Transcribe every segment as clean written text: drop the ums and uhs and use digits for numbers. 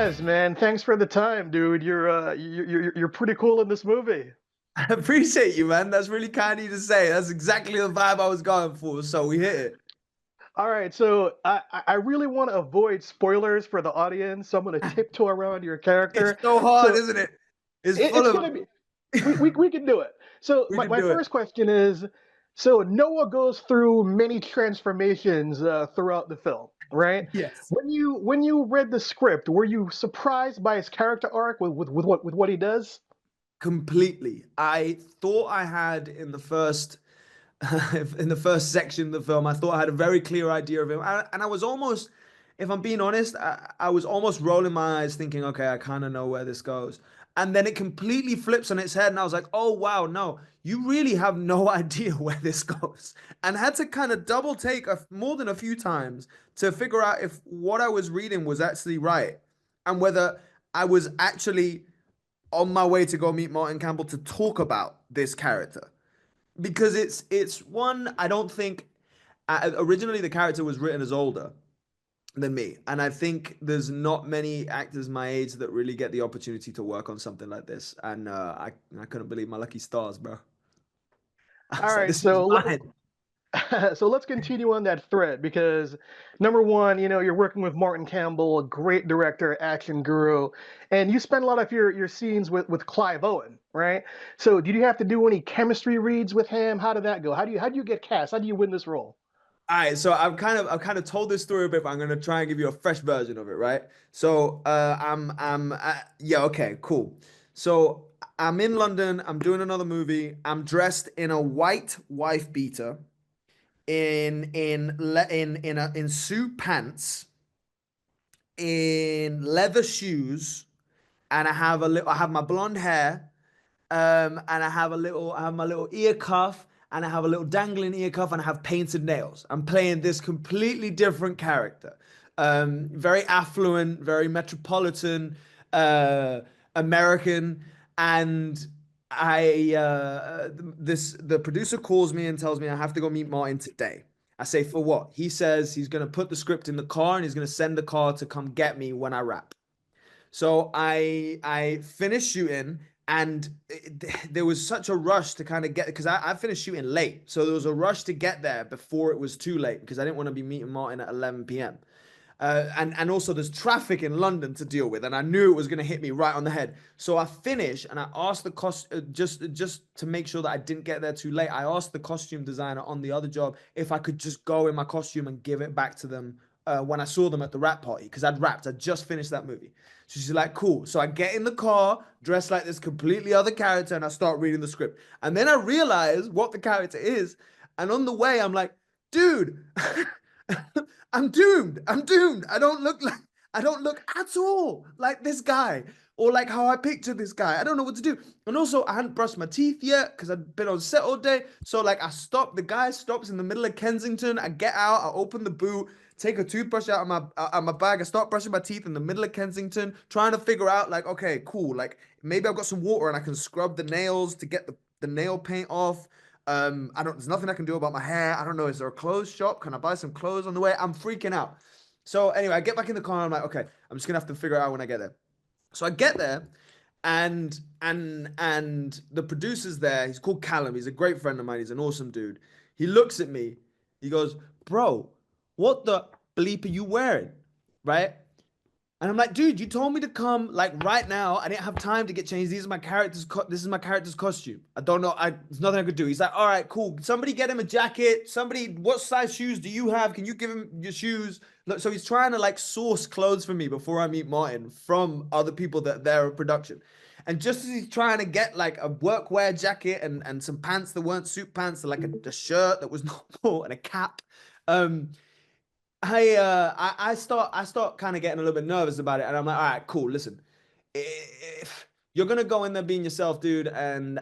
Yes, man. Thanks for the time, dude. You're pretty cool in this movie. I appreciate you, man. That's really kind of you to say. That's exactly the vibe I was going for. So we hit it. All right, so I really want to avoid spoilers for the audience, so I'm gonna tiptoe around your It's character. so hard, So isn't it? It's full it's of. gonna be we can do it. So We my, can my do it. first question is, so Noah goes through many transformations throughout the film, right? Yes. When you read the script, were you surprised by his character arc with what he does? Completely. I thought I had in the first in the first section of the film, I thought I had a very clear idea of him. And I was almost, if I'm being honest, I was almost rolling my eyes thinking, okay, I kind of know where this goes. And then it completely flips on its head. And I was like, oh, wow, no, you really have no idea where this goes. And had to kind of double take more than a few times to figure out if what I was reading was actually right and whether I was actually on my way to go meet Martin Campbell to talk about this character because it's one I don't think originally the character was written as older than me, and I think there's not many actors my age that really get the opportunity to work on something like this, and I couldn't believe my lucky stars, bro. I All was like, right, this is so mine. so let's continue on that thread because number one, you're working with Martin Campbell, a great director, action guru, and you spend a lot of your scenes with Clive Owen, right? So did you have to do any chemistry reads with him? How did that go? How do you get cast? How do you win this role? All right, so I've kind of told this story a bit, but I'm gonna try and give you a fresh version of it, right? So I'm yeah, okay, cool. So I'm in London. I'm doing another movie. I'm dressed in a white wife beater, in suit pants, in leather shoes, and I have my blonde hair, and I have my little ear cuff, and I have a little dangling ear cuff, and I have painted nails. I'm playing this completely different character, very affluent, very metropolitan, uh, American, and the producer calls me and tells me I have to go meet Martin today. I say, for what? He says he's gonna put the script in the car and he's gonna send the car to come get me when I wrap. So I finished shooting, and there was such a rush to kind of get because I finished shooting late, so there was a rush to get there before it was too late because I didn't want to be meeting Martin at 11 p.m. And also there's traffic in London to deal with, and I knew it was going to hit me right on the head. So I finished, and I asked the cost just to make sure that I didn't get there too late. I asked the costume designer on the other job if I could just go in my costume and give it back to them when I saw them at the rap party because I'd rapped. I just finished that movie. So she's like, cool. So I get in the car, dressed like this completely other character, and I start reading the script. And then I realize what the character is. And on the way, I'm like, dude, I'm doomed. I'm doomed. I don't look at all like this guy or like how I picture this guy. I don't know what to do. And also, I hadn't brushed my teeth yet because I'd been on set all day. So like I stopped, the guy stops in the middle of Kensington. I get out, I open the boot, take a toothbrush out of my bag. I start brushing my teeth in the middle of Kensington, trying to figure out like, okay, cool. Like maybe I've got some water and I can scrub the nails to get the nail paint off. There's nothing I can do about my hair. I don't know. Is there a clothes shop? Can I buy some clothes on the way? I'm freaking out. So anyway, I get back in the car and I'm like, okay, I'm just gonna have to figure it out when I get there. So I get there, and the producer's there. He's called Callum. He's a great friend of mine. He's an awesome dude. He looks at me. He goes, "Bro, what the bleep are you wearing?" Right? And I'm like, dude, you told me to come like right now. I didn't have time to get changed. This is my character's costume. I don't know. There's nothing I could do. He's like, all right, cool. Somebody get him a jacket. Somebody, what size shoes do you have? Can you give him your shoes? Look, so he's trying to like source clothes for me before I meet Martin from other people that they're in production. And just as he's trying to get like a workwear jacket and some pants that weren't suit pants, like a shirt that was normal and a cap. Um, I start kind of getting a little bit nervous about it, and I'm like, all right, cool. Listen, if you're gonna go in there being yourself, dude, and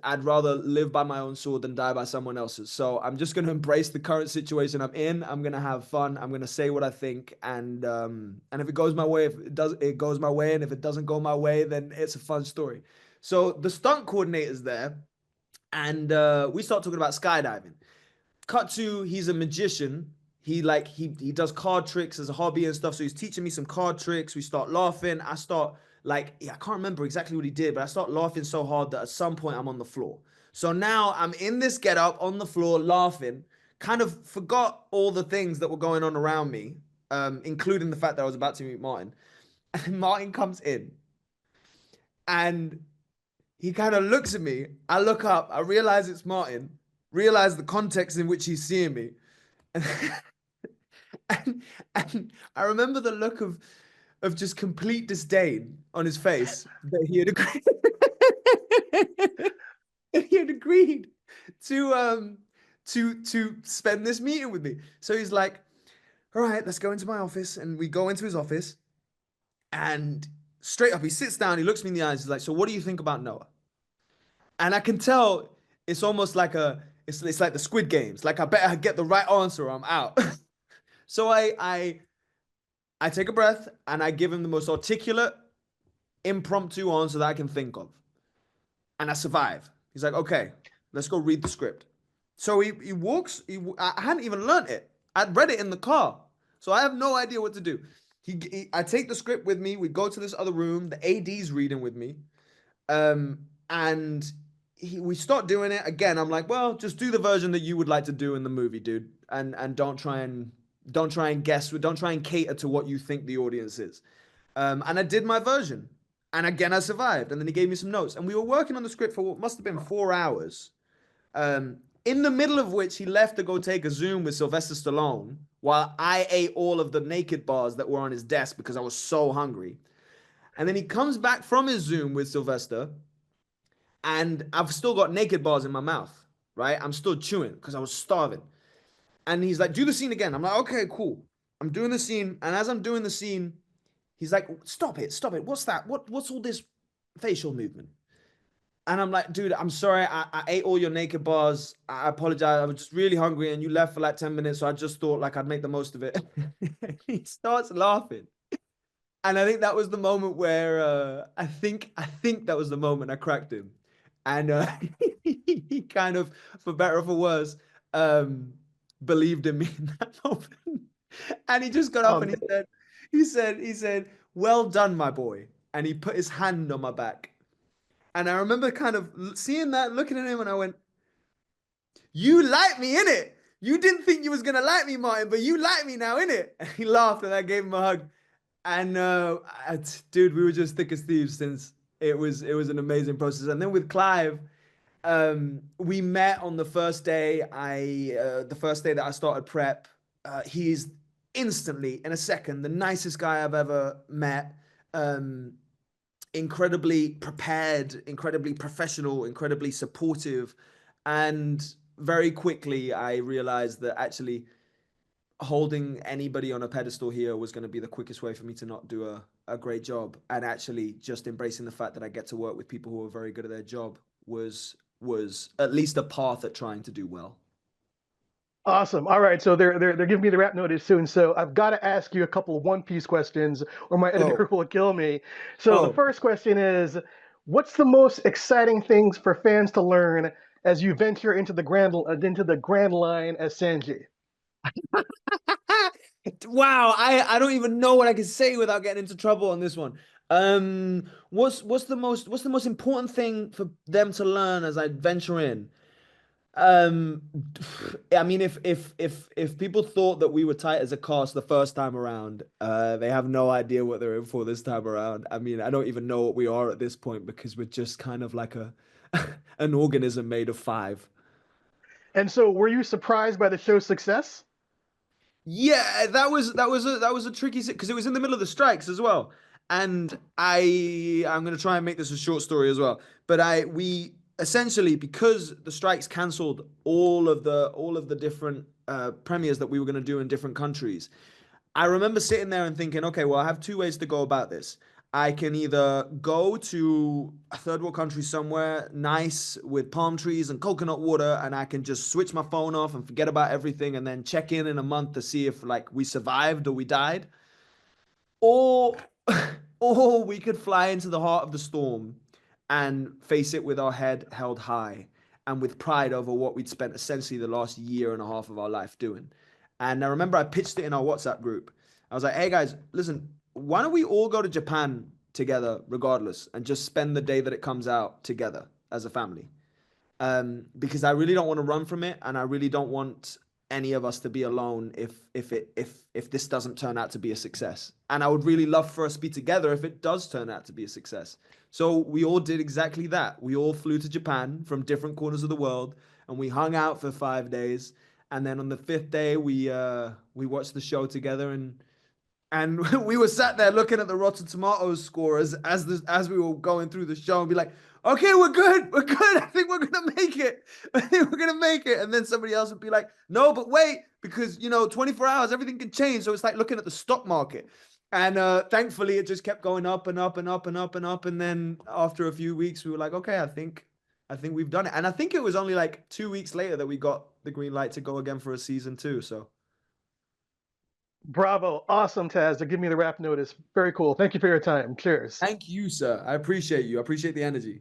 I'd rather live by my own sword than die by someone else's. So I'm just gonna embrace the current situation I'm in. I'm gonna have fun. I'm gonna say what I think, and if it goes my way, if it does, it goes my way, and if it doesn't go my way, then it's a fun story. So the stunt coordinator's there, and we start talking about skydiving. Cut to, he's a magician. he does card tricks as a hobby and stuff. So he's teaching me some card tricks. We start laughing. I start like, yeah, I can't remember exactly what he did, but I start laughing so hard that at some point I'm on the floor. So now I'm in this get up on the floor laughing, kind of forgot all the things that were going on around me, including the fact that I was about to meet Martin. And Martin comes in and he kind of looks at me. I look up, I realize it's Martin, realize the context in which he's seeing me. And, and I remember the look of just complete disdain on his face that he had agreed, he had agreed to spend this meeting with me. So he's like, all right, let's go into my office. And we go into his office and straight up, he sits down, he looks me in the eyes, he's like, so what do you think about Noah? And I can tell it's almost like it's like the Squid Games. Like I better get the right answer or I'm out. So I take a breath and I give him the most articulate, impromptu answer that I can think of. And I survive. He's like, okay, let's go read the script. So he walks, I hadn't even learned it. I'd read it in the car. So I have no idea what to do. I take the script with me. We go to this other room. The AD's reading with me. And we start doing it again. I'm like, well, just do the version that you would like to do in the movie, dude. And don't try and guess, don't try and cater to what you think the audience is. And I did my version. And again, I survived. And then he gave me some notes. And we were working on the script for what must have been 4 hours. In the middle of which he left to go take a Zoom with Sylvester Stallone while I ate all of the naked bars that were on his desk because I was so hungry. And then he comes back from his Zoom with Sylvester and I've still got naked bars in my mouth, right? I'm still chewing because I was starving. And he's like, do the scene again. I'm like, okay, cool. I'm doing the scene. And as I'm doing the scene, he's like, stop it. What's that? What's all this facial movement? And I'm like, dude, I'm sorry. I ate all your naked bars. I apologize. I was just really hungry and you left for like 10 minutes. So I just thought like I'd make the most of it. He starts laughing. And I think that was the moment where I think that was the moment I cracked him. And he kind of, for better or for worse, believed in me in that moment. And he just got up and he said, well done, my boy. And he put his hand on my back. And I remember kind of seeing that, looking at him, and I went, you like me, innit? You didn't think you was going to like me, Martin, but you like me now, innit? And he laughed and I gave him a hug. And dude, we were just thick as thieves since it was an amazing process. And then with Clive, we met on the first day. The first day that I started prep. He's instantly, in a second, the nicest guy I've ever met. Incredibly prepared, incredibly professional, incredibly supportive. And very quickly, I realized that actually holding anybody on a pedestal here was going to be the quickest way for me to not do a great job. And actually just embracing the fact that I get to work with people who are very good at their job was at least a path at trying to do well. Awesome. All right, so they're giving me the wrap notice soon. So I've got to ask you a couple of One Piece questions, or my editor will kill me. So the first question is, what's the most exciting things for fans to learn as you venture into the Grand Line as Sanji? Wow, I don't even know what I can say without getting into trouble on this one. What's the most important thing for them to learn as I venture in? I mean, if people thought that we were tight as a cast the first time around, they have no idea what they're in for this time around. I mean, I don't even know what we are at this point because we're just kind of like an organism made of 5. And so, were you surprised by the show's success? Yeah, that was a tricky because it was in the middle of the strikes as well. And I'm gonna try and make this a short story as well. But we essentially, because the strikes cancelled all of the different premieres that we were gonna do in different countries. I remember sitting there and thinking, okay, well, I have 2 ways to go about this. I can either go to a third world country somewhere nice with palm trees and coconut water, and I can just switch my phone off and forget about everything and then check in a month to see if like we survived or we died. Or, or we could fly into the heart of the storm and face it with our head held high and with pride over what we'd spent essentially the last year and a half of our life doing. And I remember I pitched it in our WhatsApp group. I was like, hey guys, listen, why don't we all go to Japan together regardless and just spend the day that it comes out together as a family? Because I really don't want to run from it, and I really don't want any of us to be alone if this doesn't turn out to be a success. And I would really love for us to be together if it does turn out to be a success. So we all did exactly that. We all flew to Japan from different corners of the world, and we hung out for 5 days. And then on the fifth day, we watched the show together, and we were sat there looking at the Rotten Tomatoes score as we were going through the show and be like, okay, we're good. We're good. I think we're going to make it. I think we're going to make it. And then somebody else would be like, no, but wait, because, 24 hours, everything can change. So it's like looking at the stock market. And thankfully, it just kept going up and up and up and up and up. And then after a few weeks, we were like, okay, I think we've done it. And I think it was only like 2 weeks later that we got the green light to go again for a season 2. So. Bravo. Awesome, Taz, to give me the rap notice. Very cool. Thank you for your time. Cheers. Thank you, sir. I appreciate you. I appreciate the energy.